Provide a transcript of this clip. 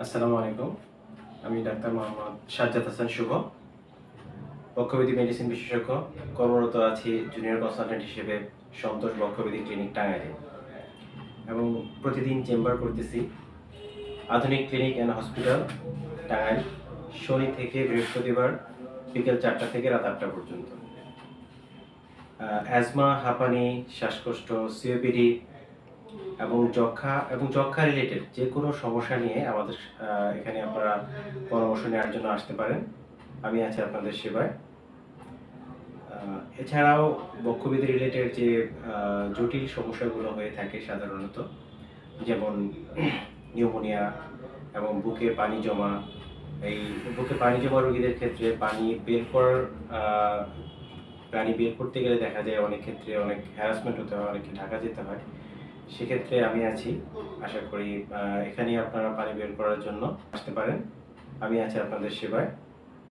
আসসালামু আলাইকুম। আমি ডাক্তার মোহাম্মদ সাজ্জাদ হাসান শুভ, বক্ষব্যাধি মেডিসিন বিশেষজ্ঞ। কর্মরত আছি জুনিয়র কনসালট্যান্ট হিসেবে সন্তোষ বক্ষব্যাধি ক্লিনিক টাঙ্গাইলে এবং প্রতিদিন চেম্বার করতেছি আধুনিক ক্লিনিক অ্যান্ড হসপিটাল টাঙ্গাইল, শনি থেকে বৃহস্পতিবার বিকেল 4টা থেকে রাত 8টা পর্যন্ত। অ্যাজমা, হাঁপানি, শ্বাসকষ্ট, সিওপিডি এবং যক্ষা রিলেটেড যে কোনো সমস্যা নিয়ে আমাদের এখানে আপনারা পরামর্শ নেওয়ার জন্য আসতে পারেন। আমি আছি আপনাদের সেবায়। এছাড়াও বক্ষব্যাধি রিলেটেড যে জটিল সমস্যাগুলো হয়ে থাকে সাধারণত, যেমন নিউমোনিয়া এবং বুকে পানি জমা, এই বুকে পানি জমা রোগীদের ক্ষেত্রে পানি বের করতে গেলে দেখা যায় অনেক ক্ষেত্রে অনেক হ্যারাসমেন্ট হতে হয়, অনেককে ঢাকা যেতে হয়। সেক্ষেত্রে আমি আছি। আশা করি এখানে আপনারা পানি বের করার জন্য আসতে পারেন। আমি আছি আপনাদের সেবায়।